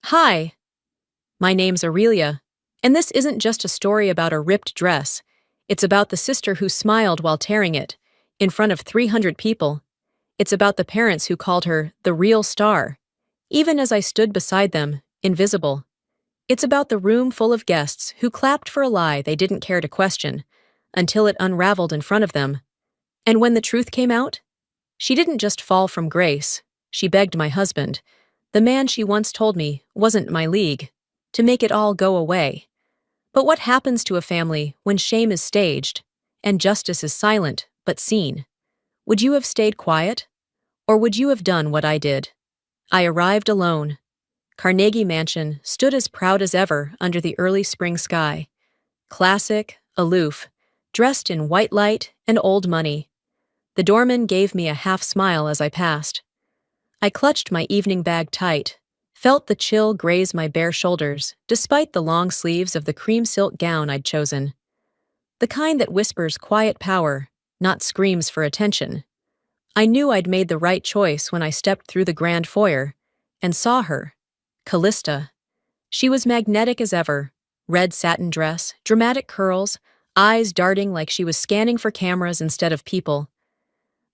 Hi, my name's Aurelia, and this isn't just a story about a ripped dress. It's about the sister who smiled while tearing it, in front of 300 people. It's about the parents who called her the real star, even as I stood beside them, invisible. It's about the room full of guests who clapped for a lie they didn't care to question, until it unraveled in front of them. And when the truth came out, she didn't just fall from grace, she begged my husband, the man she once told me wasn't my league, to make it all go away. But what happens to a family when shame is staged and justice is silent but seen? Would you have stayed quiet? Or would you have done what I did? I arrived alone. Carnegie Mansion stood as proud as ever under the early spring sky. Classic, aloof, dressed in white light and old money. The doorman gave me a half smile as I passed. I clutched my evening bag tight, felt the chill graze my bare shoulders despite the long sleeves of the cream silk gown I'd chosen. The kind that whispers quiet power, not screams for attention. I knew I'd made the right choice when I stepped through the grand foyer and saw her, Callista. She was magnetic as ever, red satin dress, dramatic curls, eyes darting like she was scanning for cameras instead of people.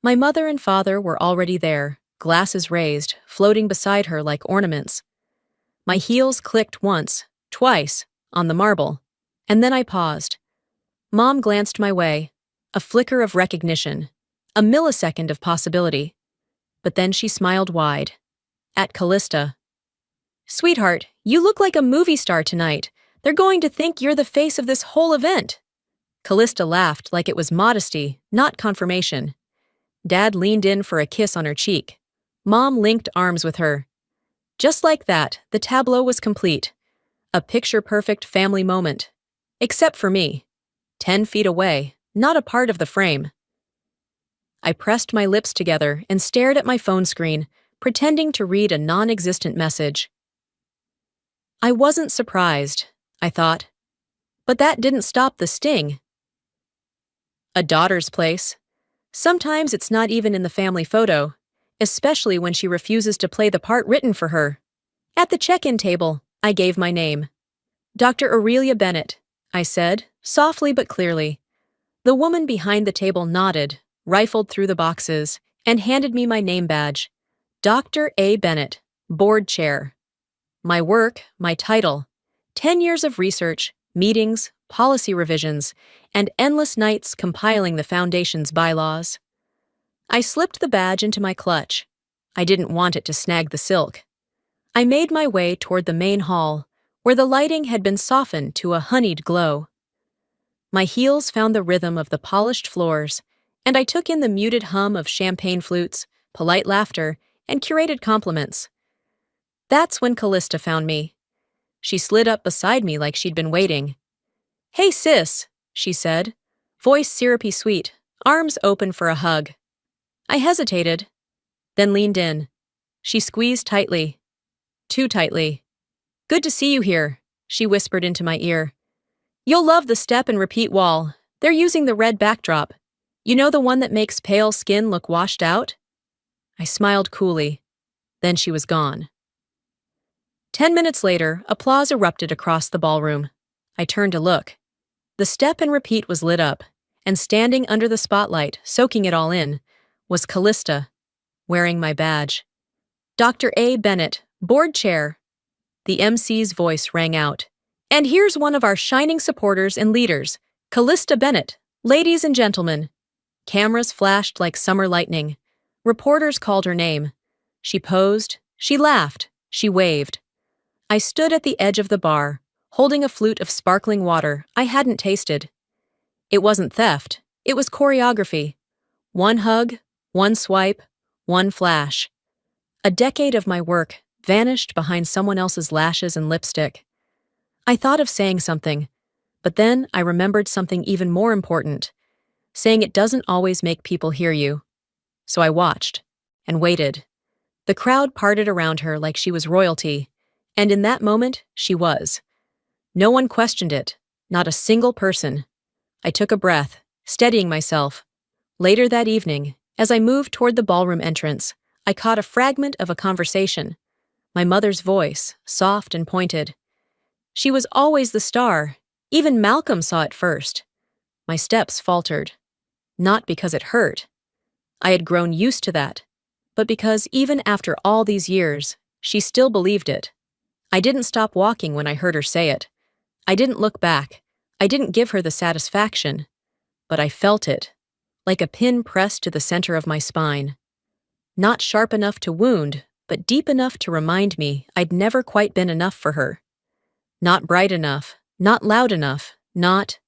My mother and father were already there, glasses raised, floating beside her like ornaments. My heels clicked once, twice, on the marble, and then I paused. Mom glanced my way, a flicker of recognition, a millisecond of possibility. But then she smiled wide. At Callista. "Sweetheart, you look like a movie star tonight. They're going to think you're the face of this whole event." Callista laughed like it was modesty, not confirmation. Dad leaned in for a kiss on her cheek. Mom linked arms with her. Just like that, the tableau was complete. A picture-perfect family moment. Except for me. 10 feet away, not a part of the frame. I pressed my lips together and stared at my phone screen, pretending to read a non-existent message. I wasn't surprised, I thought. But that didn't stop the sting. A daughter's place. Sometimes it's not even in the family photo, especially when she refuses to play the part written for her. At the check-in table, I gave my name. Dr. Aurelia Bennett, I said, softly but clearly. The woman behind the table nodded, rifled through the boxes, and handed me my name badge. Dr. A. Bennett, board chair. My work, my title. 10 years of research, meetings, policy revisions, and endless nights compiling the foundation's bylaws. I slipped the badge into my clutch. I didn't want it to snag the silk. I made my way toward the main hall, where the lighting had been softened to a honeyed glow. My heels found the rhythm of the polished floors, and I took in the muted hum of champagne flutes, polite laughter, and curated compliments. That's when Callista found me. She slid up beside me like she'd been waiting. "Hey, sis," she said, voice syrupy sweet, arms open for a hug. I hesitated, then leaned in. She squeezed tightly. Too tightly. "Good to see you here," she whispered into my ear. "You'll love the step and repeat wall. They're using the red backdrop. You know, the one that makes pale skin look washed out?" I smiled coolly. Then she was gone. 10 minutes later, applause erupted across the ballroom. I turned to look. The step and repeat was lit up, and standing under the spotlight, soaking it all in, was Callista, wearing my badge. Dr. A. Bennett, board chair. The MC's voice rang out. "And here's one of our shining supporters and leaders, Callista Bennett. Ladies and gentlemen." Cameras flashed like summer lightning. Reporters called her name. She posed, she laughed, she waved. I stood at the edge of the bar, holding a flute of sparkling water I hadn't tasted. It wasn't theft, it was choreography. One hug, one swipe, one flash. A decade of my work vanished behind someone else's lashes and lipstick. I thought of saying something, but then I remembered something even more important. Saying it doesn't always make people hear you. So I watched and waited. The crowd parted around her like she was royalty, and in that moment, she was. No one questioned it, not a single person. I took a breath, steadying myself. Later that evening, as I moved toward the ballroom entrance, I caught a fragment of a conversation. My mother's voice, soft and pointed. She was always the star. Even Malcolm saw it first. My steps faltered. Not because it hurt. I had grown used to that. But because even after all these years, she still believed it. I didn't stop walking when I heard her say it. I didn't look back. I didn't give her the satisfaction. But I felt it, like a pin pressed to the center of my spine. Not sharp enough to wound, but deep enough to remind me I'd never quite been enough for her. Not bright enough, not loud enough, not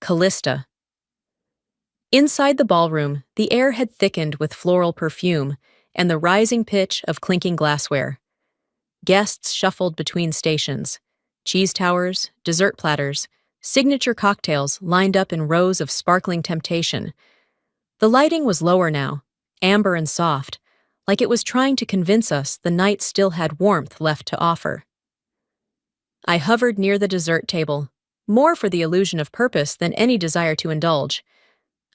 Callista. Inside the ballroom, the air had thickened with floral perfume and the rising pitch of clinking glassware. Guests shuffled between stations. Cheese towers, dessert platters, signature cocktails lined up in rows of sparkling temptation. The lighting was lower now, amber and soft, like it was trying to convince us the night still had warmth left to offer. I hovered near the dessert table, more for the illusion of purpose than any desire to indulge.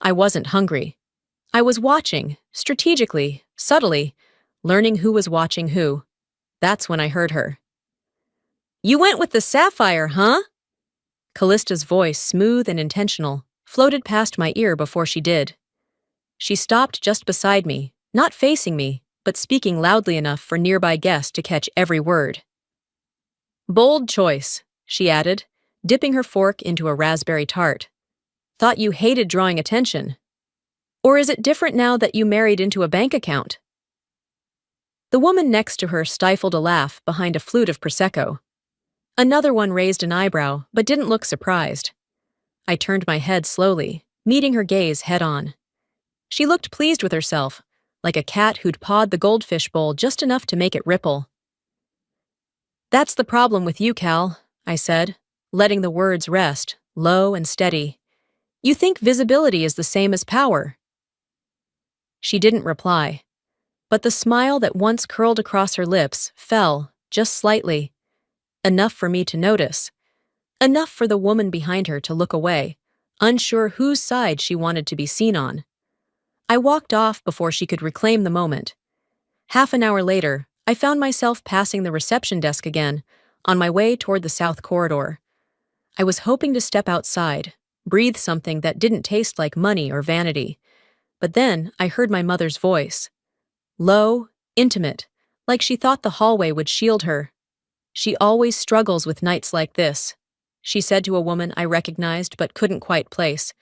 I wasn't hungry. I was watching, strategically, subtly, learning who was watching who. That's when I heard her. "You went with the sapphire, huh?" Callista's voice, smooth and intentional, floated past my ear before she did. She stopped just beside me, not facing me, but speaking loudly enough for nearby guests to catch every word. "Bold choice," she added, dipping her fork into a raspberry tart. "Thought you hated drawing attention. Or is it different now that you married into a bank account?" The woman next to her stifled a laugh behind a flute of Prosecco. Another one raised an eyebrow, but didn't look surprised. I turned my head slowly, meeting her gaze head-on. She looked pleased with herself, like a cat who'd pawed the goldfish bowl just enough to make it ripple. "That's the problem with you, Cal," I said, letting the words rest, low and steady. "You think visibility is the same as power." She didn't reply, but the smile that once curled across her lips fell, just slightly. Enough for me to notice. Enough for the woman behind her to look away, unsure whose side she wanted to be seen on. I walked off before she could reclaim the moment. Half an hour later, I found myself passing the reception desk again, on my way toward the south corridor. I was hoping to step outside, breathe something that didn't taste like money or vanity. But then I heard my mother's voice. Low, intimate, like she thought the hallway would shield her. "She always struggles with nights like this," she said to a woman I recognized but couldn't quite place.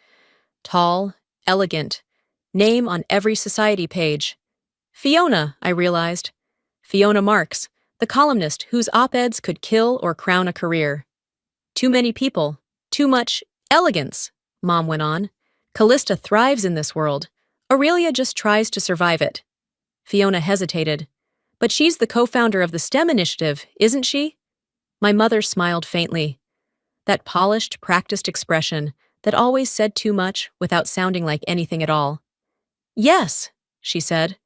Tall, elegant, name on every society page. Fiona, I realized. Fiona Marks, the columnist whose op-eds could kill or crown a career. "Too many people, too much elegance," Mom went on. "Callista thrives in this world. Aurelia just tries to survive it." Fiona hesitated. "But she's the co-founder of the STEM initiative, isn't she?" My mother smiled faintly. That polished, practiced expression that always said too much without sounding like anything at all. "Yes," she said.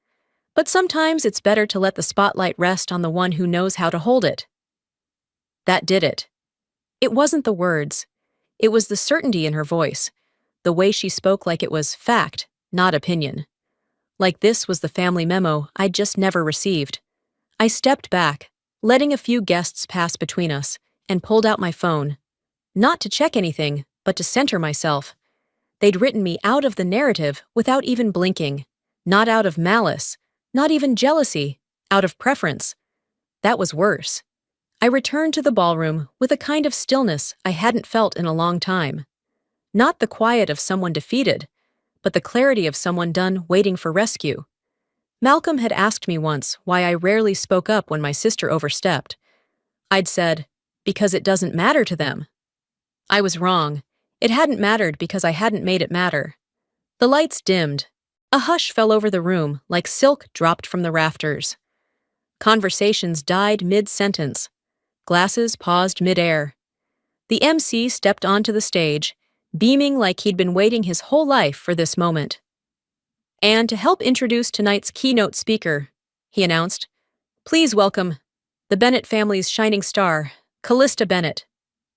"But sometimes it's better to let the spotlight rest on the one who knows how to hold it." That did it. It wasn't the words. It was the certainty in her voice, the way she spoke like it was fact, not opinion. Like this was the family memo I'd just never received. I stepped back, letting a few guests pass between us, and pulled out my phone. Not to check anything, but to center myself. They'd written me out of the narrative without even blinking. Not out of malice, not even jealousy, out of preference. That was worse. I returned to the ballroom with a kind of stillness I hadn't felt in a long time. Not the quiet of someone defeated, but the clarity of someone done waiting for rescue. Malcolm had asked me once why I rarely spoke up when my sister overstepped. I'd said, "Because it doesn't matter to them." I was wrong. It hadn't mattered because I hadn't made it matter. The lights dimmed. A hush fell over the room like silk dropped from the rafters. Conversations died mid-sentence. Glasses paused mid-air. The MC stepped onto the stage, beaming like he'd been waiting his whole life for this moment. "And to help introduce tonight's keynote speaker," he announced, "please welcome the Bennett family's shining star, Callista Bennett."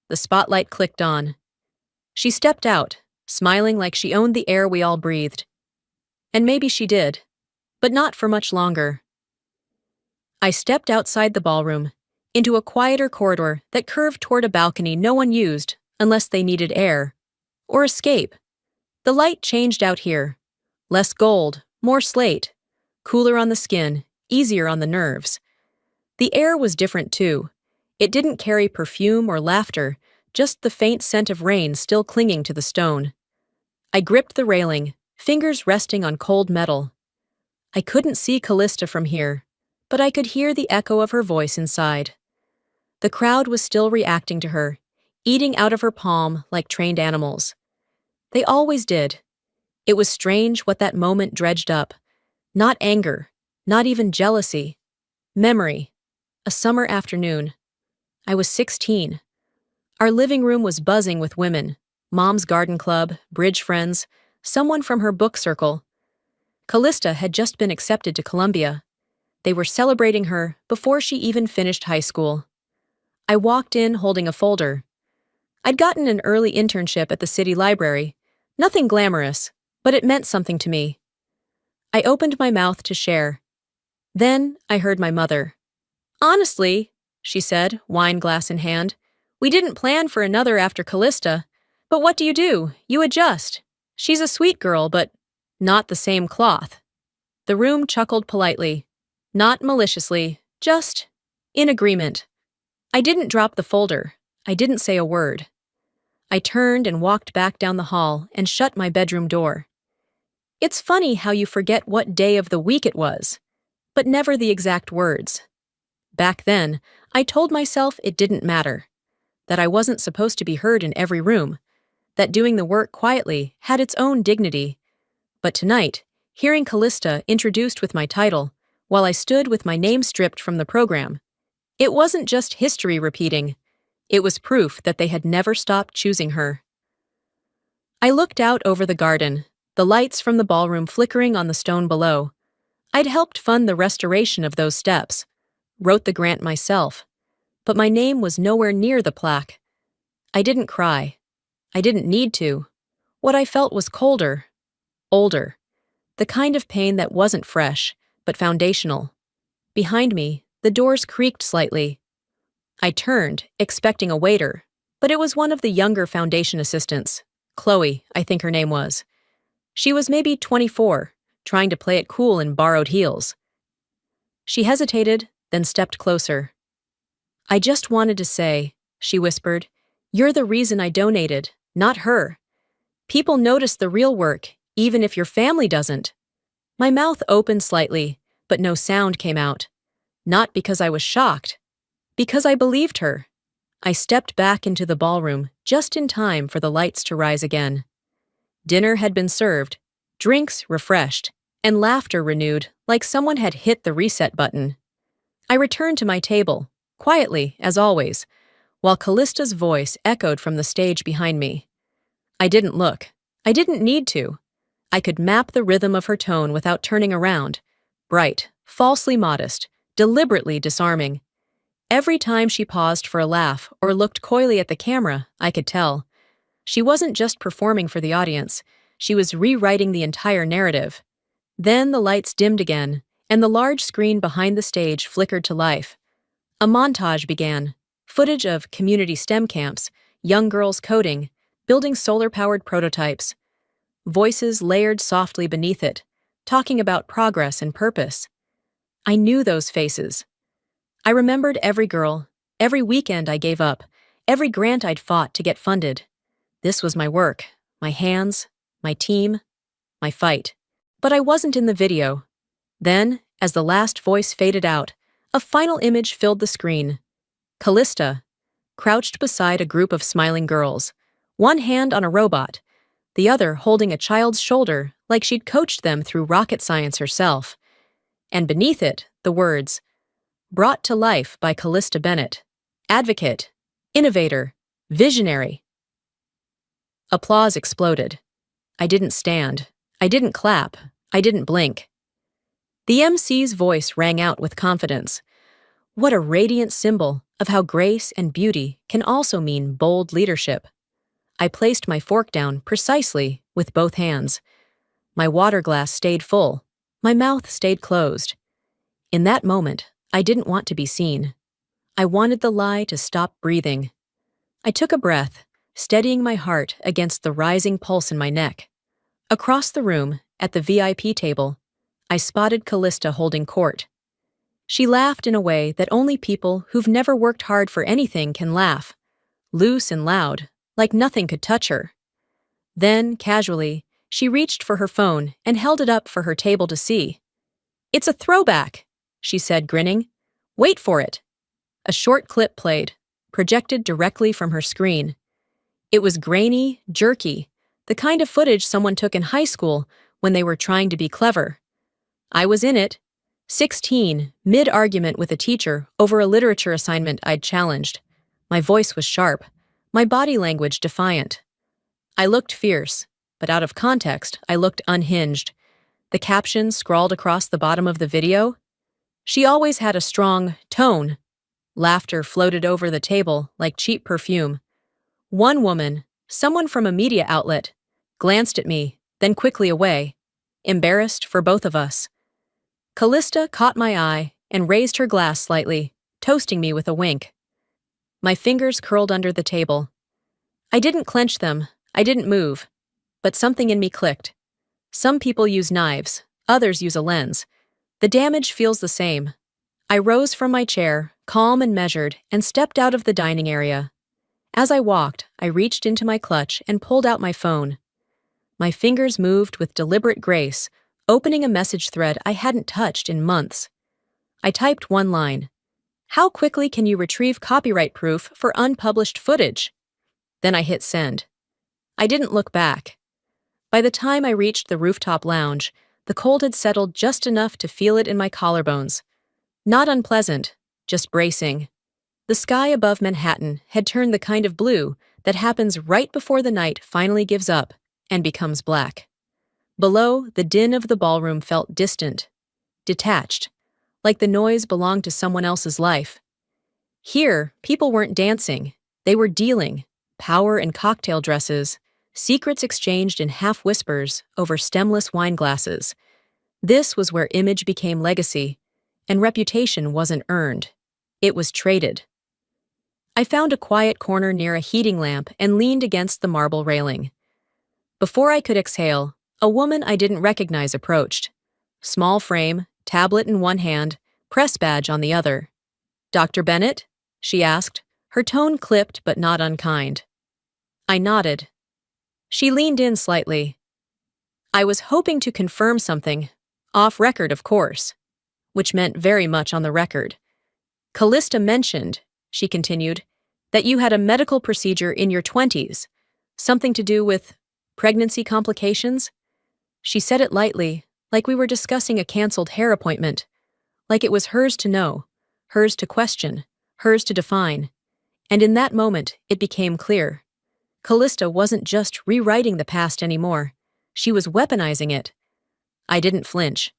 The spotlight clicked on. She stepped out, smiling like she owned the air we all breathed. And maybe she did, but not for much longer. I stepped outside the ballroom, into a quieter corridor that curved toward a balcony no one used unless they needed air or escape. The light changed out here. Less gold, more slate, cooler on the skin, easier on the nerves. The air was different too. It didn't carry perfume or laughter, just the faint scent of rain still clinging to the stone. I gripped the railing, fingers resting on cold metal. I couldn't see Callista from here, but I could hear the echo of her voice inside. The crowd was still reacting to her, eating out of her palm like trained animals. They always did. It was strange what that moment dredged up. Not anger, not even jealousy. Memory. A summer afternoon. I was 16. Our living room was buzzing with women. Mom's garden club, bridge friends, someone from her book circle. Callista had just been accepted to Columbia. They were celebrating her before she even finished high school. I walked in holding a folder. I'd gotten an early internship at the city library. Nothing glamorous, but it meant something to me. I opened my mouth to share. Then I heard my mother. "Honestly," she said, wine glass in hand, "we didn't plan for another after Callista. But what do? You adjust. She's a sweet girl, but not the same cloth." The room chuckled politely. Not maliciously, just in agreement. I didn't drop the folder. I didn't say a word. I turned and walked back down the hall and shut my bedroom door. It's funny how you forget what day of the week it was, but never the exact words. Back then, I told myself it didn't matter, that I wasn't supposed to be heard in every room, that doing the work quietly had its own dignity. But tonight, hearing Callista introduced with my title, while I stood with my name stripped from the program, it wasn't just history repeating. It was proof that they had never stopped choosing her. I looked out over the garden, the lights from the ballroom flickering on the stone below. I'd helped fund the restoration of those steps, wrote the grant myself, but my name was nowhere near the plaque. I didn't cry. I didn't need to. What I felt was colder, older, the kind of pain that wasn't fresh, but foundational. Behind me, the doors creaked slightly. I turned, expecting a waiter, but it was one of the younger foundation assistants. Chloe, I think her name was. She was maybe 24, trying to play it cool in borrowed heels. She hesitated, then stepped closer. "I just wanted to say," she whispered, "you're the reason I donated, not her. People notice the real work, even if your family doesn't." My mouth opened slightly, but no sound came out. Not because I was shocked, because I believed her. I stepped back into the ballroom just in time for the lights to rise again. Dinner had been served, drinks refreshed, and laughter renewed like someone had hit the reset button. I returned to my table, quietly, as always, while Callista's voice echoed from the stage behind me. I didn't look. I didn't need to. I could map the rhythm of her tone without turning around. Bright, falsely modest, deliberately disarming. Every time she paused for a laugh or looked coyly at the camera, I could tell. She wasn't just performing for the audience, she was rewriting the entire narrative. Then the lights dimmed again, and the large screen behind the stage flickered to life. A montage began, footage of community STEM camps, young girls coding, building solar-powered prototypes. Voices layered softly beneath it, talking about progress and purpose. I knew those faces. I remembered every girl, every weekend I gave up, every grant I'd fought to get funded. This was my work, my hands, my team, my fight. But I wasn't in the video. Then, as the last voice faded out, a final image filled the screen. Callista, crouched beside a group of smiling girls, one hand on a robot, the other holding a child's shoulder like she'd coached them through rocket science herself. And beneath it, the words, "Brought to life by Callista Bennett, advocate, innovator, visionary." Applause exploded. I didn't stand. I didn't clap. I didn't blink. The MC's voice rang out with confidence. What a radiant symbol of how grace and beauty can also mean bold leadership. I placed my fork down precisely with both hands. My water glass stayed full. My mouth stayed closed. In that moment, I didn't want to be seen. I wanted the lie to stop breathing. I took a breath, steadying my heart against the rising pulse in my neck. Across the room, at the VIP table, I spotted Callista holding court. She laughed in a way that only people who've never worked hard for anything can laugh, loose and loud, like nothing could touch her. Then, casually, she reached for her phone and held it up for her table to see. "It's a throwback," she said, grinning. "Wait for it." A short clip played, projected directly from her screen. It was grainy, jerky, the kind of footage someone took in high school when they were trying to be clever. I was in it, 16, mid-argument with a teacher over a literature assignment I'd challenged. My voice was sharp, my body language defiant. I looked fierce, but out of context, I looked unhinged. The caption scrawled across the bottom of the video. She always had a strong tone. Laughter floated over the table like cheap perfume. One woman, someone from a media outlet, glanced at me, then quickly away, embarrassed for both of us. Callista caught my eye and raised her glass slightly, toasting me with a wink. My fingers curled under the table. I didn't clench them, I didn't move, but something in me clicked. Some people use knives, others use a lens. The damage feels the same. I rose from my chair, calm and measured, and stepped out of the dining area. As I walked, I reached into my clutch and pulled out my phone. My fingers moved with deliberate grace, opening a message thread I hadn't touched in months. I typed one line. "How quickly can you retrieve copyright proof for unpublished footage?" Then I hit send. I didn't look back. By the time I reached the rooftop lounge, the cold had settled just enough to feel it in my collarbones. Not unpleasant, just bracing. The sky above Manhattan had turned the kind of blue that happens right before the night finally gives up and becomes black. Below, the din of the ballroom felt distant, detached, like the noise belonged to someone else's life. Here, people weren't dancing, they were dealing, power and cocktail dresses, secrets exchanged in half-whispers over stemless wine glasses. This was where image became legacy, and reputation wasn't earned. It was traded. I found a quiet corner near a heating lamp and leaned against the marble railing. Before I could exhale, a woman I didn't recognize approached. Small frame, tablet in one hand, press badge on the other. "Dr. Bennett?" she asked, her tone clipped but not unkind. I nodded. She leaned in slightly. "I was hoping to confirm something, off record of course," which meant very much on the record. "Callista mentioned," she continued, "that you had a medical procedure in your 20s, something to do with pregnancy complications." She said it lightly, like we were discussing a canceled hair appointment, like it was hers to know, hers to question, hers to define. And in that moment, it became clear. Callista wasn't just rewriting the past anymore. She was weaponizing it. I didn't flinch.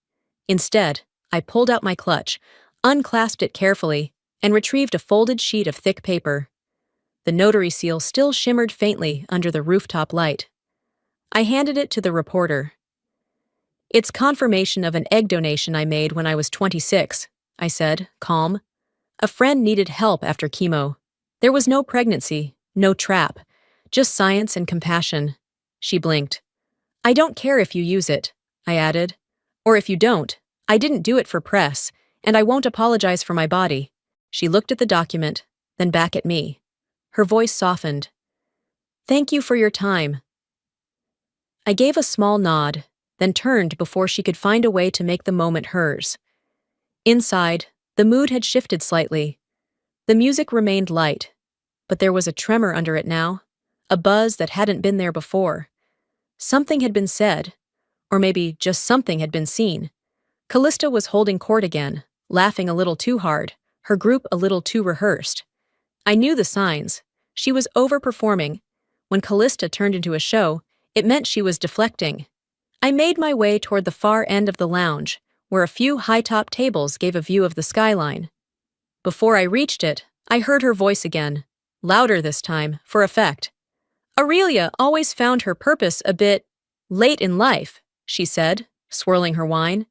Instead, I pulled out my clutch, unclasped it carefully, and retrieved a folded sheet of thick paper. The notary seal still shimmered faintly under the rooftop light. I handed it to the reporter. "It's confirmation of an egg donation I made when I was 26, I said, calm. "A friend needed help after chemo. There was no pregnancy, no trap, just science and compassion." She blinked. "I don't care if you use it," I added. "Or if you don't, I didn't do it for press, and I won't apologize for my body." She looked at the document, then back at me. Her voice softened. "Thank you for your time." I gave a small nod, then turned before she could find a way to make the moment hers. Inside, the mood had shifted slightly. The music remained light, but there was a tremor under it now, a buzz that hadn't been there before. Something had been said, or maybe just something had been seen. Callista was holding court again, laughing a little too hard, her group a little too rehearsed. I knew the signs. She was overperforming. When Callista turned into a show, it meant she was deflecting. I made my way toward the far end of the lounge, where a few high-top tables gave a view of the skyline. Before I reached it, I heard her voice again, louder this time, for effect. "Aurelia always found her purpose a bit late in life," she said, swirling her wine.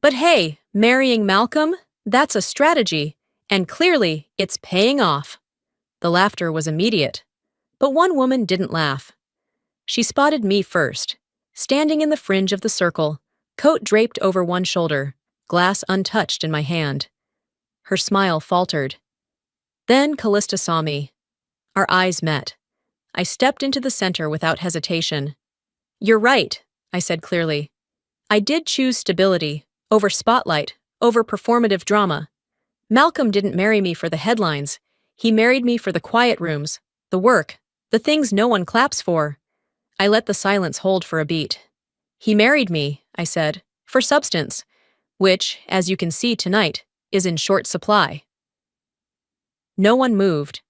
"But hey, marrying Malcolm? That's a strategy, and clearly, it's paying off. The laughter was immediate. But one woman didn't laugh. She spotted me first, standing in the fringe of the circle, coat draped over one shoulder, glass untouched in my hand. Her smile faltered. Then Callista saw me. Our eyes met. I stepped into the center without hesitation. "You're right," I said clearly. "I did choose stability, over spotlight, over performative drama. Malcolm didn't marry me for the headlines. He married me for the quiet rooms, the work, the things no one claps for." I let the silence hold for a beat. "He married me," I said, "for substance, which, as you can see tonight, is in short supply." No one moved.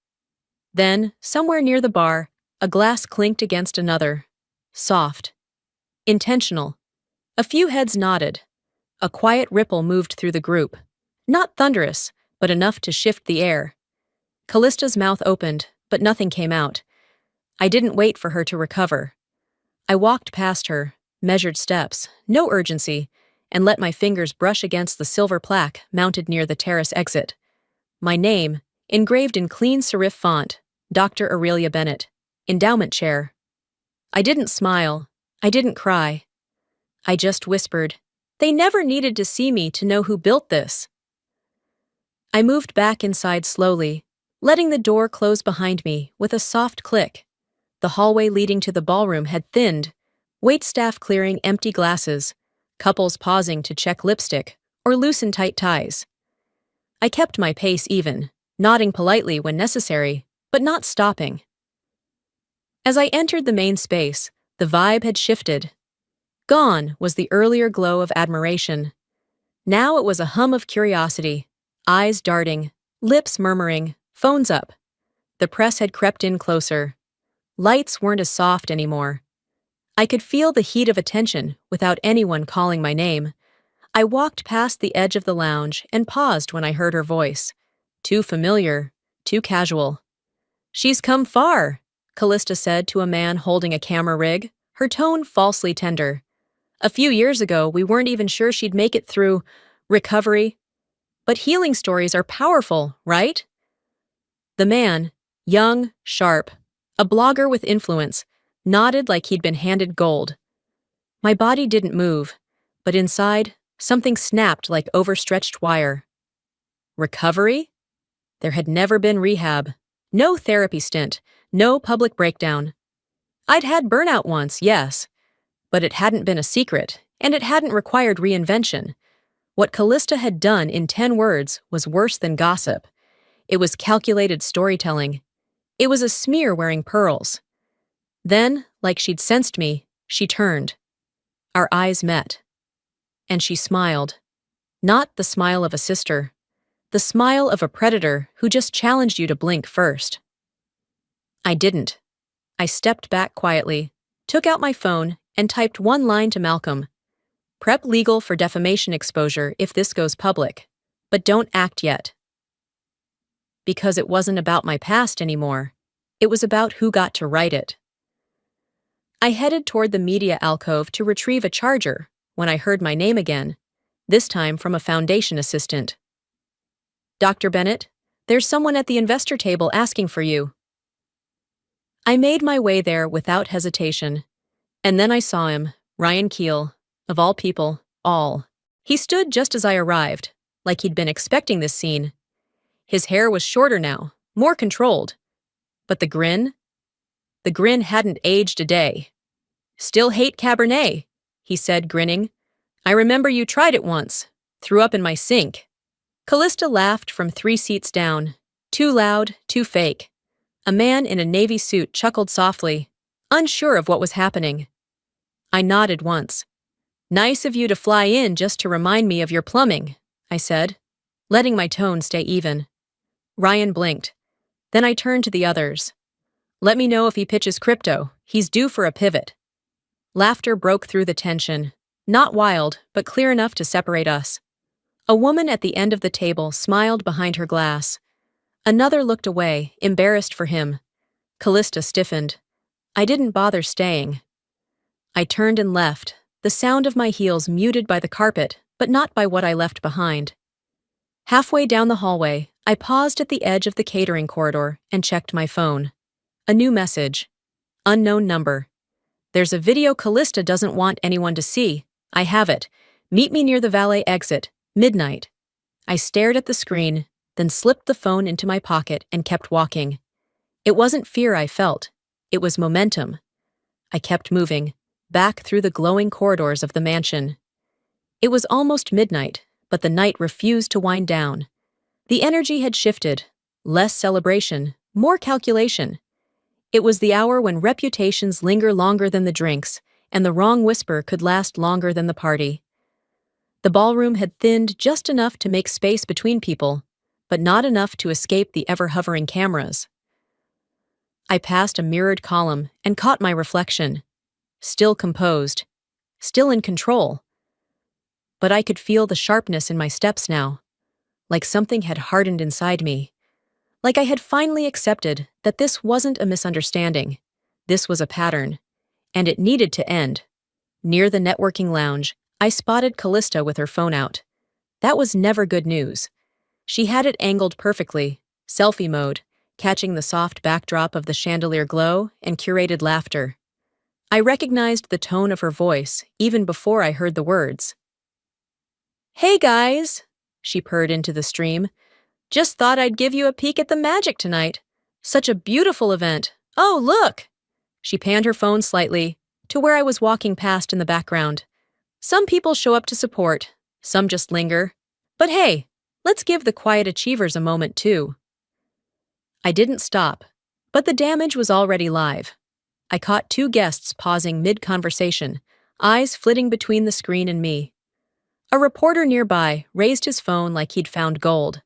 Then, somewhere near the bar, a glass clinked against another. Soft. Intentional. A few heads nodded. A quiet ripple moved through the group. Not thunderous, but enough to shift the air. Callista's mouth opened, but nothing came out. I didn't wait for her to recover. I walked past her, measured steps, no urgency, and let my fingers brush against the silver plaque mounted near the terrace exit. My name, engraved in clean serif font, Dr. Aurelia Bennett, endowment chair. I didn't smile. I didn't cry. I just whispered, "They never needed to see me to know who built this." I moved back inside slowly, letting the door close behind me with a soft click. The hallway leading to the ballroom had thinned, waitstaff clearing empty glasses, couples pausing to check lipstick or loosen tight ties. I kept my pace even, nodding politely when necessary, but not stopping. As I entered the main space, the vibe had shifted. Gone was the earlier glow of admiration. Now it was a hum of curiosity, eyes darting, lips murmuring, phones up. The press had crept in closer. Lights weren't as soft anymore. I could feel the heat of attention without anyone calling my name. I walked past the edge of the lounge and paused when I heard her voice. Too familiar, too casual. "She's come far," Callista said to a man holding a camera rig, her tone falsely tender. "A few years ago, we weren't even sure she'd make it through recovery. But healing stories are powerful, right?" The man, young, sharp, a blogger with influence, nodded like he'd been handed gold. My body didn't move, but inside, something snapped like overstretched wire. Recovery? There had never been rehab. No therapy stint, no public breakdown. I'd had burnout once, yes, but it hadn't been a secret, and it hadn't required reinvention. What Callista had done in 10 words was worse than gossip. It was calculated storytelling. It was a smear wearing pearls. Then, like she'd sensed me, she turned. Our eyes met. And she smiled. Not the smile of a sister. The smile of a predator who just challenged you to blink first. I didn't. I stepped back quietly, took out my phone, and typed one line to Malcolm. "Prep legal for defamation exposure if this goes public. But don't act yet." Because it wasn't about my past anymore. It was about who got to write it. I headed toward the media alcove to retrieve a charger when I heard my name again, this time from a foundation assistant. "Dr. Bennett, there's someone at the investor table asking for you." I made my way there without hesitation. And then I saw him, Ryan Keel, of all people, all. He stood just as I arrived, like he'd been expecting this scene. His hair was shorter now, more controlled. But the grin? The grin hadn't aged a day. "Still hate Cabernet," he said, grinning. "I remember you tried it once. Threw up in my sink." Callista laughed from 3 seats down. Too loud, too fake. A man in a navy suit chuckled softly, unsure of what was happening. I nodded once. "Nice of you to fly in just to remind me of your plumbing," I said, letting my tone stay even. Ryan blinked. Then I turned to the others. "Let me know if he pitches crypto. He's due for a pivot." Laughter broke through the tension, not wild, but clear enough to separate us. A woman at the end of the table smiled behind her glass. Another looked away, embarrassed for him. Callista stiffened. I didn't bother staying. I turned and left, the sound of my heels muted by the carpet, but not by what I left behind. Halfway down the hallway, I paused at the edge of the catering corridor and checked my phone. A new message. Unknown number. There's a video Callista doesn't want anyone to see. I have it. Meet me near the valet exit, midnight. I stared at the screen, then slipped the phone into my pocket and kept walking. It wasn't fear I felt. It was momentum. I kept moving, back through the glowing corridors of the mansion. It was almost midnight, but the night refused to wind down. The energy had shifted. Less celebration, more calculation. It was the hour when reputations linger longer than the drinks, and the wrong whisper could last longer than the party. The ballroom had thinned just enough to make space between people, but not enough to escape the ever-hovering cameras. I passed a mirrored column and caught my reflection. Still composed. Still in control. But I could feel the sharpness in my steps now, like something had hardened inside me. Like I had finally accepted that this wasn't a misunderstanding. This was a pattern, and it needed to end. Near the networking lounge, I spotted Callista with her phone out. That was never good news. She had it angled perfectly, selfie mode, catching the soft backdrop of the chandelier glow and curated laughter. I recognized the tone of her voice even before I heard the words. "Hey guys," she purred into the stream. "Just thought I'd give you a peek at the magic tonight. Such a beautiful event. Oh, look!" She panned her phone slightly to where I was walking past in the background. Some people show up to support, some just linger. But hey, let's give the quiet achievers a moment too. I didn't stop, but the damage was already live. I caught two guests pausing mid-conversation, eyes flitting between the screen and me. A reporter nearby raised his phone like he'd found gold.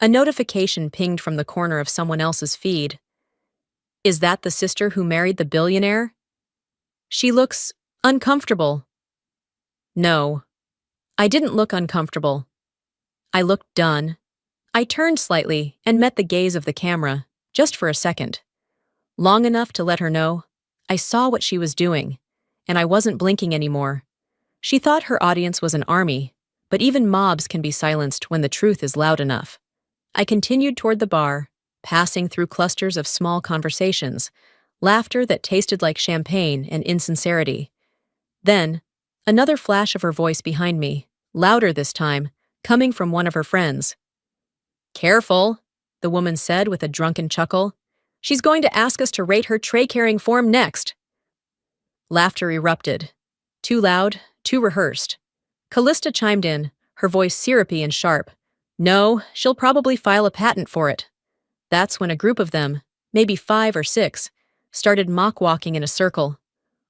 A notification pinged from the corner of someone else's feed. Is that the sister who married the billionaire? She looks uncomfortable. No, I didn't look uncomfortable. I looked done. I turned slightly and met the gaze of the camera, just for a second. Long enough to let her know I saw what she was doing, and I wasn't blinking anymore. She thought her audience was an army, but even mobs can be silenced when the truth is loud enough. I continued toward the bar, passing through clusters of small conversations, laughter that tasted like champagne and insincerity. Then, another flash of her voice behind me, louder this time, coming from one of her friends. "Careful," the woman said with a drunken chuckle. "She's going to ask us to rate her tray-carrying form next." Laughter erupted. Too loud, too rehearsed. Callista chimed in, her voice syrupy and sharp. "No, she'll probably file a patent for it." That's when a group of them, maybe 5 or 6, started mock-walking in a circle.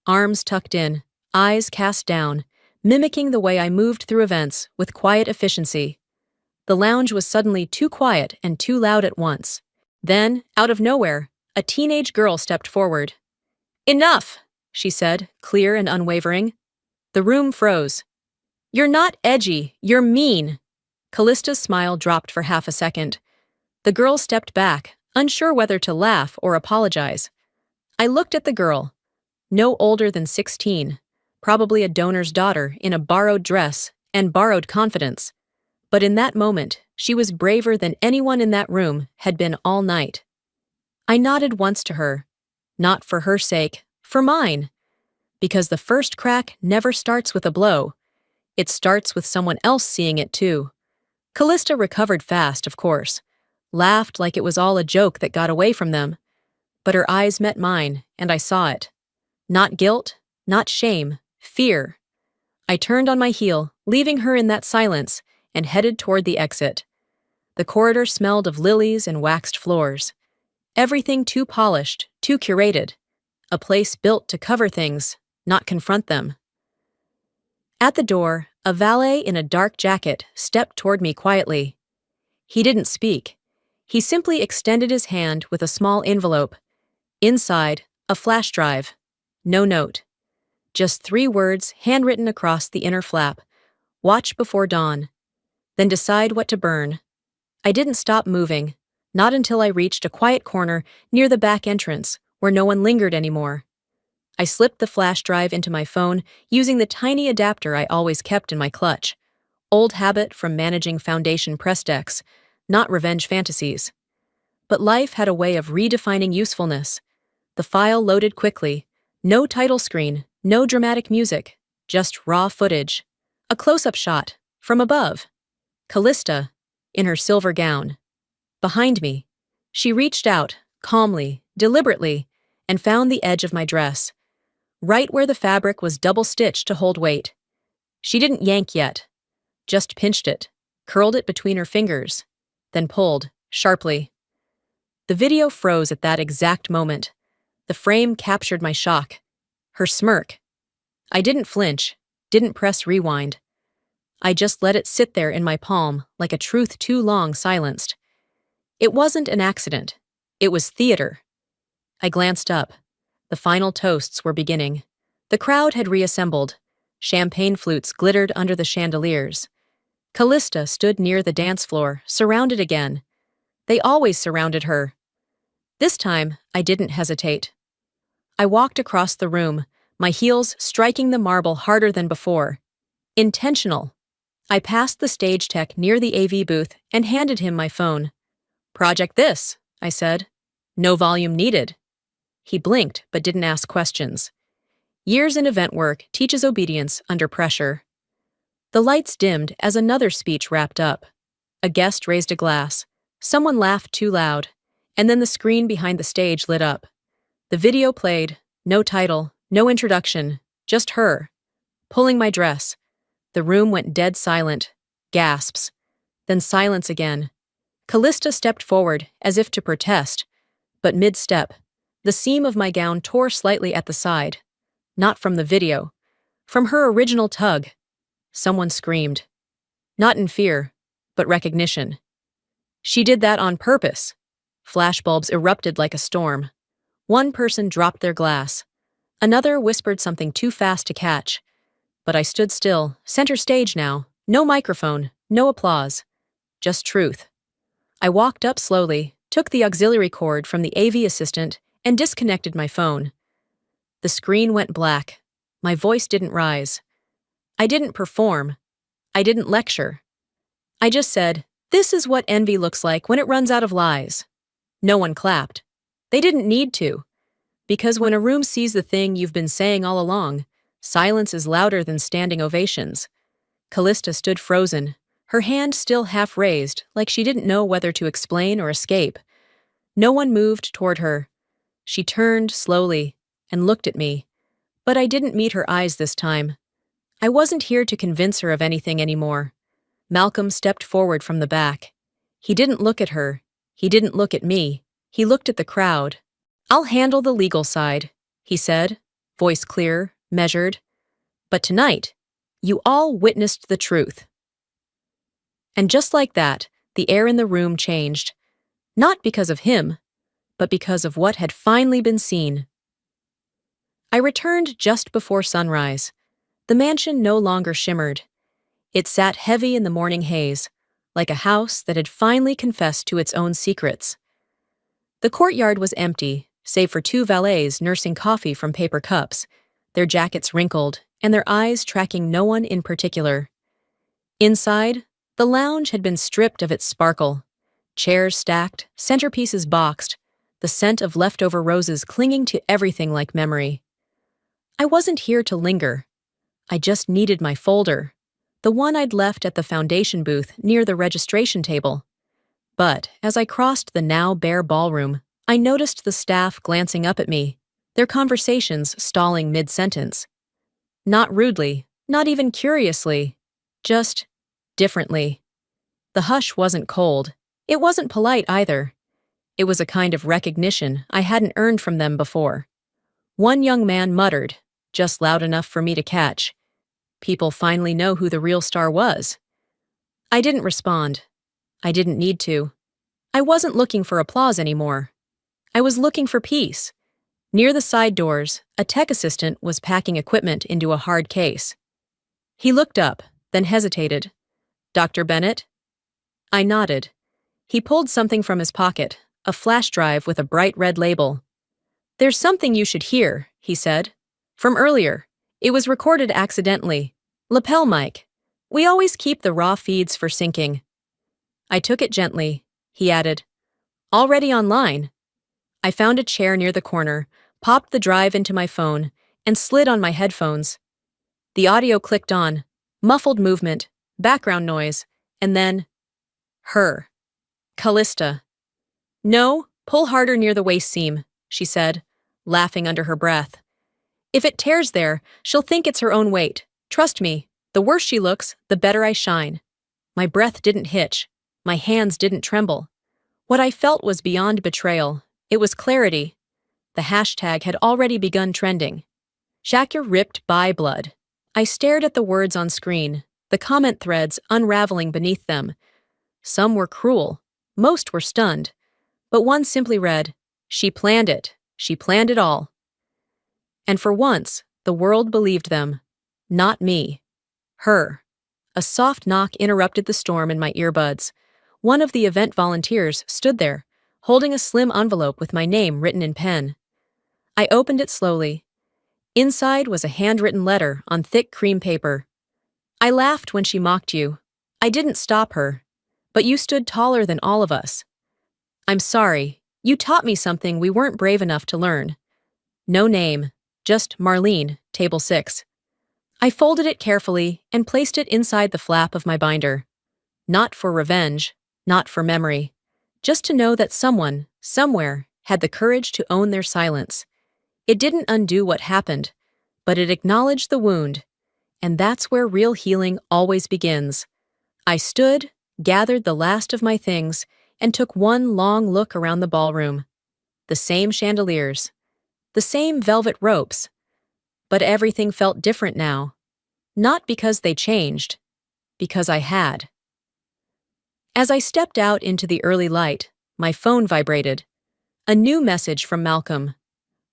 Arms tucked in, eyes cast down, mimicking the way I moved through events with quiet efficiency. The lounge was suddenly too quiet and too loud at once. Then, out of nowhere, a teenage girl stepped forward. "Enough," she said, clear and unwavering. The room froze. "You're not edgy, you're mean." Callista's smile dropped for half a second. The girl stepped back, unsure whether to laugh or apologize. I looked at the girl. No older than 16, probably a donor's daughter in a borrowed dress and borrowed confidence. But in that moment, she was braver than anyone in that room had been all night. I nodded once to her. Not for her sake, for mine. Because the first crack never starts with a blow. It starts with someone else seeing it too. Callista recovered fast, of course. Laughed like it was all a joke that got away from them. But her eyes met mine, and I saw it. Not guilt, not shame, fear. I turned on my heel, leaving her in that silence, and headed toward the exit. The corridor smelled of lilies and waxed floors. Everything too polished, too curated. A place built to cover things, not confront them. At the door, a valet in a dark jacket stepped toward me quietly. He didn't speak. He simply extended his hand with a small envelope. Inside, a flash drive. No note. Just 3 words handwritten across the inner flap. Watch before dawn. Then decide what to burn. I didn't stop moving, not until I reached a quiet corner near the back entrance where no one lingered anymore. I slipped the flash drive into my phone using the tiny adapter I always kept in my clutch. Old habit from managing foundation press decks, not revenge fantasies. But life had a way of redefining usefulness. The file loaded quickly. No title screen, no dramatic music, just raw footage. A close-up shot, from above. Callista, in her silver gown. Behind me. She reached out, calmly, deliberately, and found the edge of my dress, right where the fabric was double-stitched to hold weight. She didn't yank yet, just pinched it, curled it between her fingers, then pulled, sharply. The video froze at that exact moment. The frame captured my shock. Her smirk. I didn't flinch, didn't press rewind. I just let it sit there in my palm like a truth too long silenced. It wasn't an accident. It was theater. I glanced up. The final toasts were beginning. The crowd had reassembled. Champagne flutes glittered under the chandeliers. Callista stood near the dance floor, surrounded again. They always surrounded her. This time, I didn't hesitate. I walked across the room, my heels striking the marble harder than before. Intentional. I passed the stage tech near the AV booth and handed him my phone. "Project this," I said. "No volume needed." He blinked but didn't ask questions. Years in event work teaches obedience under pressure. The lights dimmed as another speech wrapped up. A guest raised a glass. Someone laughed too loud, and then the screen behind the stage lit up. The video played, no title, no introduction, just her, pulling my dress. The room went dead silent, gasps, then silence again. Callista stepped forward as if to protest, but mid-step, the seam of my gown tore slightly at the side. Not from the video, from her original tug. Someone screamed. Not in fear, but recognition. She did that on purpose. Flashbulbs erupted like a storm. One person dropped their glass. Another whispered something too fast to catch. But I stood still, center stage now. No microphone, no applause. Just truth. I walked up slowly, took the auxiliary cord from the AV assistant, and disconnected my phone. The screen went black. My voice didn't rise. I didn't perform. I didn't lecture. I just said, "This is what envy looks like when it runs out of lies." No one clapped. They didn't need to. Because when a room sees the thing you've been saying all along, silence is louder than standing ovations. Callista stood frozen, her hand still half raised, like she didn't know whether to explain or escape. No one moved toward her. She turned slowly and looked at me, but I didn't meet her eyes this time. I wasn't here to convince her of anything anymore. Malcolm stepped forward from the back. He didn't look at her. He didn't look at me. He looked at the crowd. "I'll handle the legal side," he said, voice clear, measured. "But tonight, you all witnessed the truth." And just like that, the air in the room changed. Not because of him, but because of what had finally been seen. I returned just before sunrise. The mansion no longer shimmered. It sat heavy in the morning haze, like a house that had finally confessed to its own secrets. The courtyard was empty, save for two valets nursing coffee from paper cups, their jackets wrinkled and their eyes tracking no one in particular. Inside, the lounge had been stripped of its sparkle. Chairs stacked, centerpieces boxed, the scent of leftover roses clinging to everything like memory. I wasn't here to linger. I just needed my folder, the one I'd left at the foundation booth near the registration table. But as I crossed the now bare ballroom, I noticed the staff glancing up at me, their conversations stalling mid-sentence. Not rudely, not even curiously, just differently. The hush wasn't cold. It wasn't polite either. It was a kind of recognition I hadn't earned from them before. One young man muttered, just loud enough for me to catch, "People finally know who the real star was." I didn't respond. I didn't need to. I wasn't looking for applause anymore. I was looking for peace. Near the side doors, a tech assistant was packing equipment into a hard case. He looked up, then hesitated. "Dr. Bennett?" I nodded. He pulled something from his pocket, a flash drive with a bright red label. "There's something you should hear," he said. "From earlier. It was recorded accidentally. Lapel mic. We always keep the raw feeds for syncing. I took it gently. He added, already online. I found a chair near the corner, popped the drive into my phone, and slid on my headphones. The audio clicked on, muffled movement, background noise, and then her. Callista. No, pull harder near the waist seam, she said, laughing under her breath. If it tears there, she'll think it's her own weight. Trust me, the worse she looks, the better I shine. My breath didn't hitch. My hands didn't tremble. What I felt was beyond betrayal. It was clarity. The hashtag had already begun trending. Shakir ripped by blood. I stared at the words on screen, the comment threads unraveling beneath them. Some were cruel. Most were stunned. But one simply read, she planned it. She planned it all. And for once, the world believed them. Not me. Her. A soft knock interrupted the storm in my earbuds. One of the event volunteers stood there, holding a slim envelope with my name written in pen. I opened it slowly. Inside was a handwritten letter on thick cream paper. I laughed when she mocked you. I didn't stop her. But you stood taller than all of us. I'm sorry. You taught me something we weren't brave enough to learn. No name. Just Marlene, table 6. I folded it carefully and placed it inside the flap of my binder. Not for revenge, not for memory. Just to know that someone, somewhere, had the courage to own their silence. It didn't undo what happened, but it acknowledged the wound. And that's where real healing always begins. I stood, gathered the last of my things, and took one long look around the ballroom. The same chandeliers. The same velvet ropes. But everything felt different now. Not because they changed. Because I had. As I stepped out into the early light, my phone vibrated. A new message from Malcolm.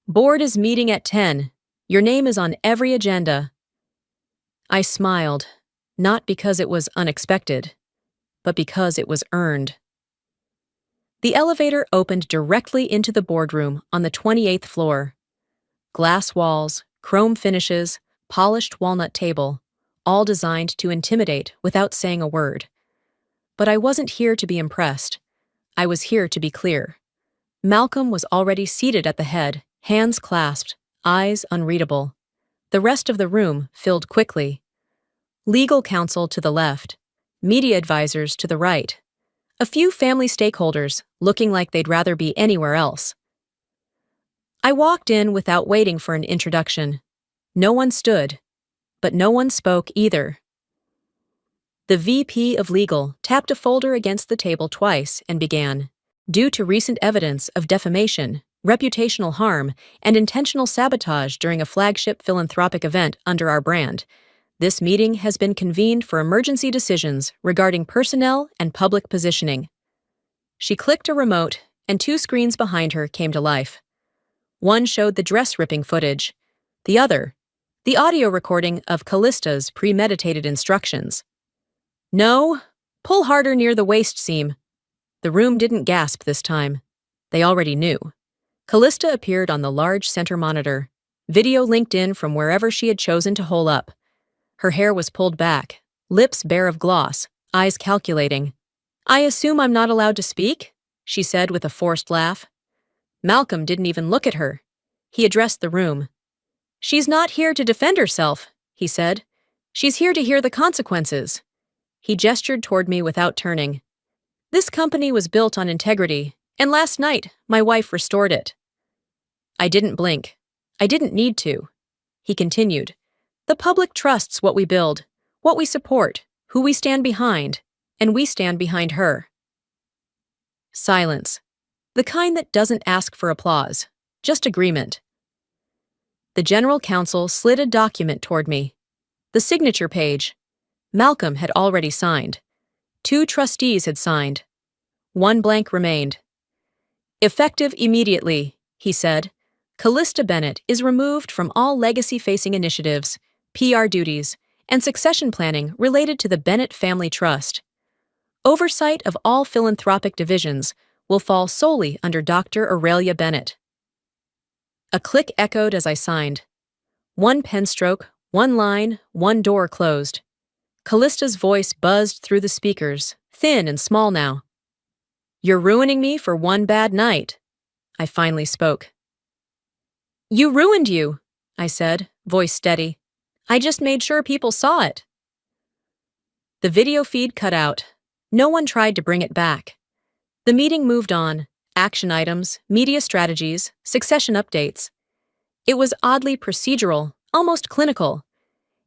Board is meeting at 10. Your name is on every agenda. I smiled, not because it was unexpected, but because it was earned. The elevator opened directly into the boardroom on the 28th floor. Glass walls, chrome finishes, polished walnut table, all designed to intimidate without saying a word. But I wasn't here to be impressed. I was here to be clear. Malcolm was already seated at the head, hands clasped, eyes unreadable. The rest of the room filled quickly. Legal counsel to the left, media advisors to the right. A few family stakeholders looking like they'd rather be anywhere else. I walked in without waiting for an introduction. No one stood, but no one spoke either. The VP of Legal tapped a folder against the table twice and began. Due to recent evidence of defamation, reputational harm, and intentional sabotage during a flagship philanthropic event under our brand, this meeting has been convened for emergency decisions regarding personnel and public positioning. She clicked a remote, and two screens behind her came to life. One showed the dress-ripping footage. The other, the audio recording of Callista's premeditated instructions. No, pull harder near the waist seam. The room didn't gasp this time. They already knew. Callista appeared on the large center monitor. Video linked in from wherever she had chosen to hole up. Her hair was pulled back, lips bare of gloss, eyes calculating. I assume I'm not allowed to speak? She said with a forced laugh. Malcolm didn't even look at her. He addressed the room. She's not here to defend herself, he said. She's here to hear the consequences. He gestured toward me without turning. This company was built on integrity, and last night my wife restored it. I didn't blink. I didn't need to. He continued. The public trusts what we build, what we support, who we stand behind, and we stand behind her. Silence. The kind that doesn't ask for applause, just agreement. The general counsel slid a document toward me. The signature page. Malcolm had already signed. 2 trustees had signed. 1 blank remained. Effective immediately, he said. Callista Bennett is removed from all legacy-facing initiatives, PR duties, and succession planning related to the Bennett Family Trust. Oversight of all philanthropic divisions will fall solely under Dr. Aurelia Bennett. A click echoed as I signed. 1 pen stroke, 1 line, 1 door closed. Callista's voice buzzed through the speakers, thin and small now. "You're ruining me for one bad night," I finally spoke. "You ruined you," I said, voice steady. "I just made sure people saw it." The video feed cut out. No one tried to bring it back. The meeting moved on: action items, media strategies, succession updates. It was oddly procedural, almost clinical.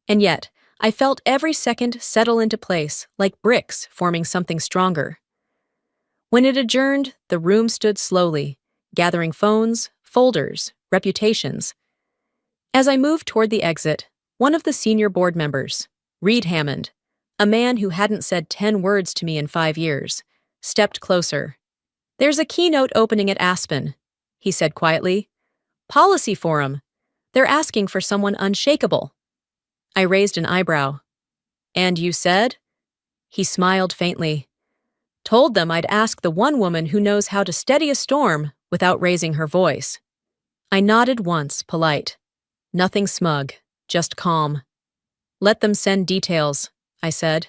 And yet, I felt every second settle into place, like bricks forming something stronger. When it adjourned, the room stood slowly, gathering phones, folders, reputations. As I moved toward the exit, one of the senior board members, Reed Hammond, a man who hadn't said 10 words to me in 5 years, stepped closer. "There's a keynote opening at Aspen," he said quietly. "Policy forum. They're asking for someone unshakable." I raised an eyebrow. "And you said?" He smiled faintly. "Told them I'd ask the one woman who knows how to steady a storm without raising her voice." I nodded once, polite. Nothing smug, just calm. "Let them send details," I said.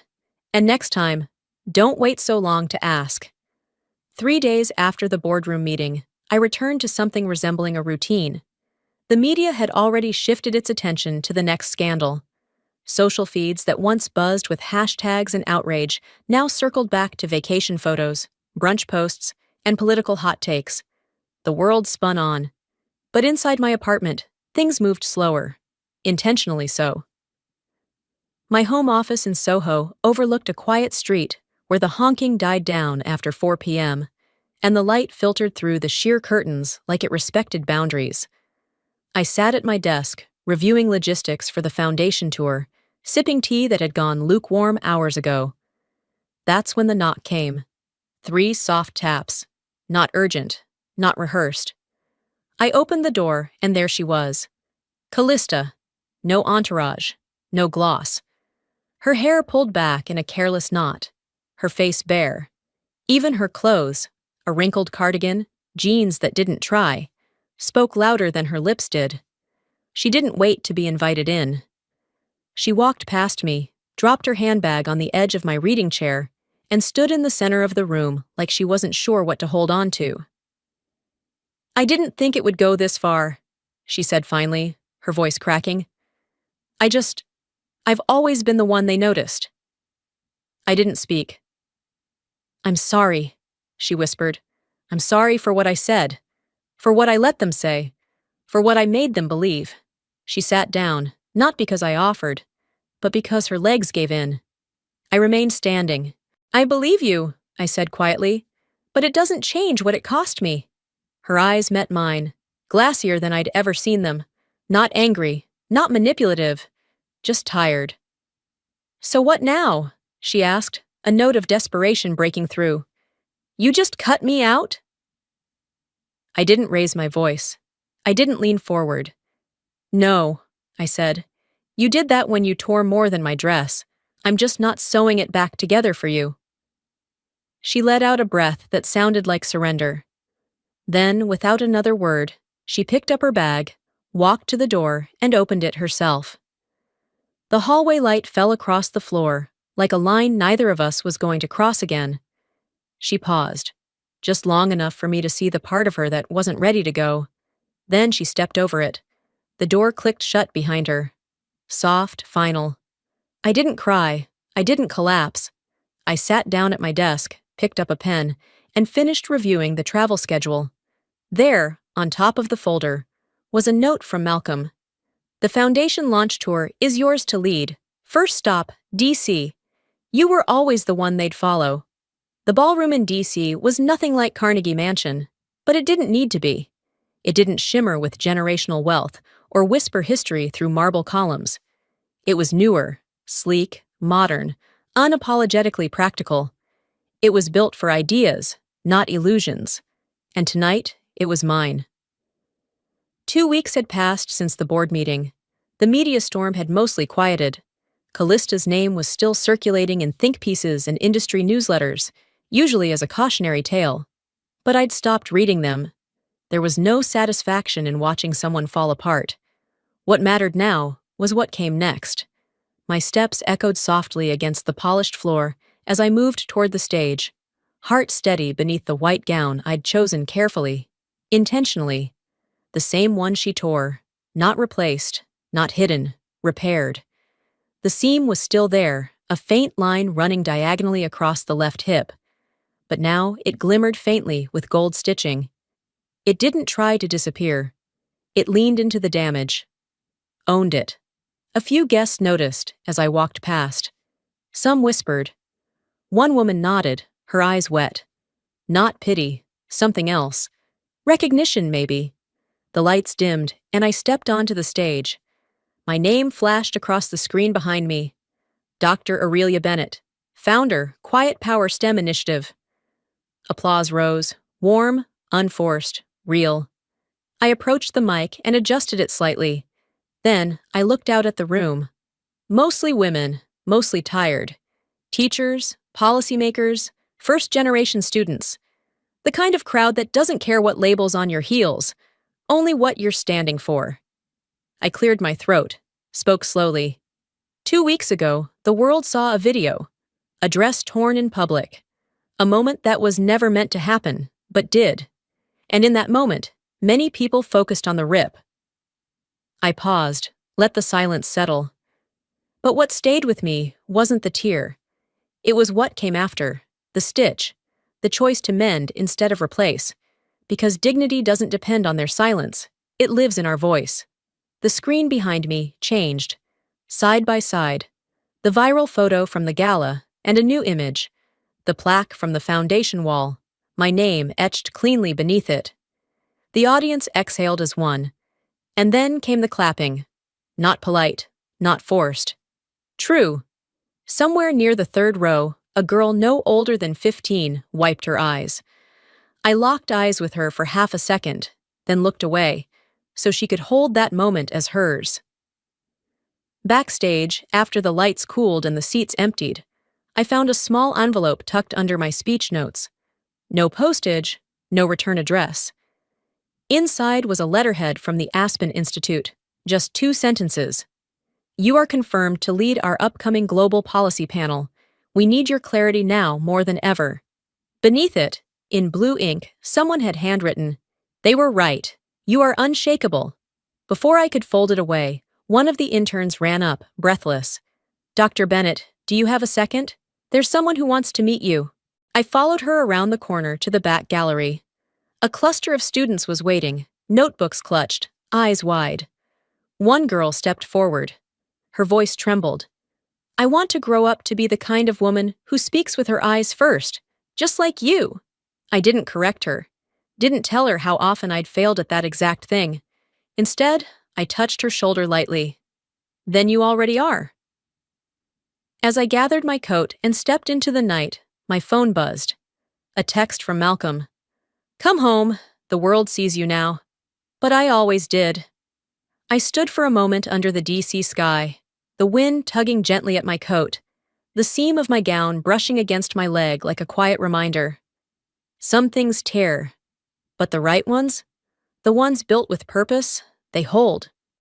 "And next time, don't wait so long to ask." 3 days after the boardroom meeting, I returned to something resembling a routine. The media had already shifted its attention to the next scandal. Social feeds that once buzzed with hashtags and outrage now circled back to vacation photos, brunch posts, and political hot takes. The world spun on. But inside my apartment, things moved slower. Intentionally so. My home office in Soho overlooked a quiet street where the honking died down after 4 p.m., and the light filtered through the sheer curtains like it respected boundaries. I sat at my desk, reviewing logistics for the foundation tour, sipping tea that had gone lukewarm hours ago. That's when the knock came. 3 soft taps. Not urgent, not rehearsed. I opened the door, and there she was. Callista. No entourage, no gloss. Her hair pulled back in a careless knot, her face bare. Even her clothes, a wrinkled cardigan, jeans that didn't try, spoke louder than her lips did. She didn't wait to be invited in. She walked past me, dropped her handbag on the edge of my reading chair, and stood in the center of the room like she wasn't sure what to hold on to. "I didn't think it would go this far," she said finally, her voice cracking. I've always been the one they noticed." I didn't speak. "I'm sorry," she whispered. "I'm sorry for what I said, for what I let them say, for what I made them believe." She sat down, not because I offered, but because her legs gave in. I remained standing. "I believe you," I said quietly, "but it doesn't change what it cost me." Her eyes met mine, glassier than I'd ever seen them. Not angry, not manipulative, just tired. "So what now?" she asked, a note of desperation breaking through. "You just cut me out?" I didn't raise my voice. I didn't lean forward. "No," I said. "You did that when you tore more than my dress. I'm just not sewing it back together for you." She let out a breath that sounded like surrender. Then, without another word, she picked up her bag, walked to the door, and opened it herself. The hallway light fell across the floor, like a line neither of us was going to cross again. She paused, just long enough for me to see the part of her that wasn't ready to go. Then she stepped over it. The door clicked shut behind her. Soft, final. I didn't cry. I didn't collapse. I sat down at my desk, picked up a pen, and finished reviewing the travel schedule. There, on top of the folder, was a note from Malcolm. "The Foundation launch tour is yours to lead. First stop, D.C. You were always the one they'd follow." The ballroom in D.C. was nothing like Carnegie Mansion, but it didn't need to be. It didn't shimmer with generational wealth or whisper history through marble columns. It was newer, sleek, modern, unapologetically practical. It was built for ideas, not illusions. And tonight, it was mine. 2 weeks had passed since the board meeting. The media storm had mostly quieted. Callista's name was still circulating in think pieces and industry newsletters, usually as a cautionary tale. But I'd stopped reading them. There was no satisfaction in watching someone fall apart. What mattered now was what came next. My steps echoed softly against the polished floor as I moved toward the stage, heart steady beneath the white gown I'd chosen carefully, intentionally, the same one she tore, not replaced, not hidden, repaired. The seam was still there, a faint line running diagonally across the left hip, but now it glimmered faintly with gold stitching. It didn't try to disappear. It leaned into the damage, owned it. A few guests noticed as I walked past. Some whispered. One woman nodded, her eyes wet. Not pity, something else. Recognition, maybe. The lights dimmed, and I stepped onto the stage. My name flashed across the screen behind me. Dr. Aurelia Bennett, founder, Quiet Power STEM Initiative. Applause rose, warm, unforced, real. I approached the mic and adjusted it slightly. Then I looked out at the room. Mostly women, mostly tired. Teachers, policymakers, first-generation students. The kind of crowd that doesn't care what label's on your heels, only what you're standing for. I cleared my throat, spoke slowly. 2 weeks ago, the world saw a video. A dress torn in public. A moment that was never meant to happen, but did. And in that moment, many people focused on the rip. I paused, let the silence settle. But what stayed with me wasn't the tear. It was what came after, the stitch, the choice to mend instead of replace. Because dignity doesn't depend on their silence, it lives in our voice. The screen behind me changed. Side by side, the viral photo from the gala and a new image, the plaque from the foundation wall, my name etched cleanly beneath it. The audience exhaled as one, and then came the clapping. Not polite, not forced. True. Somewhere near the third row, a girl no older than 15 wiped her eyes. I locked eyes with her for half a second, then looked away, so she could hold that moment as hers. Backstage, after the lights cooled and the seats emptied, I found a small envelope tucked under my speech notes. No postage, no return address. Inside was a letterhead from the Aspen Institute, just 2 sentences. You are confirmed to lead our upcoming global policy panel. We need your clarity now more than ever. Beneath it, in blue ink, someone had handwritten, "They were right. You are unshakable." Before I could fold it away, one of the interns ran up, breathless. "Dr. Bennett, do you have a second? There's someone who wants to meet you." I followed her around the corner to the back gallery. A cluster of students was waiting, notebooks clutched, eyes wide. One girl stepped forward. Her voice trembled. "I want to grow up to be the kind of woman who speaks with her eyes first, just like you." I didn't correct her, didn't tell her how often I'd failed at that exact thing. Instead, I touched her shoulder lightly. "Then you already are." As I gathered my coat and stepped into the night, my phone buzzed. A text from Malcolm. "Come home, the world sees you now." But I always did. I stood for a moment under the DC sky, the wind tugging gently at my coat, the seam of my gown brushing against my leg like a quiet reminder. Some things tear, but the right ones, the ones built with purpose, they hold.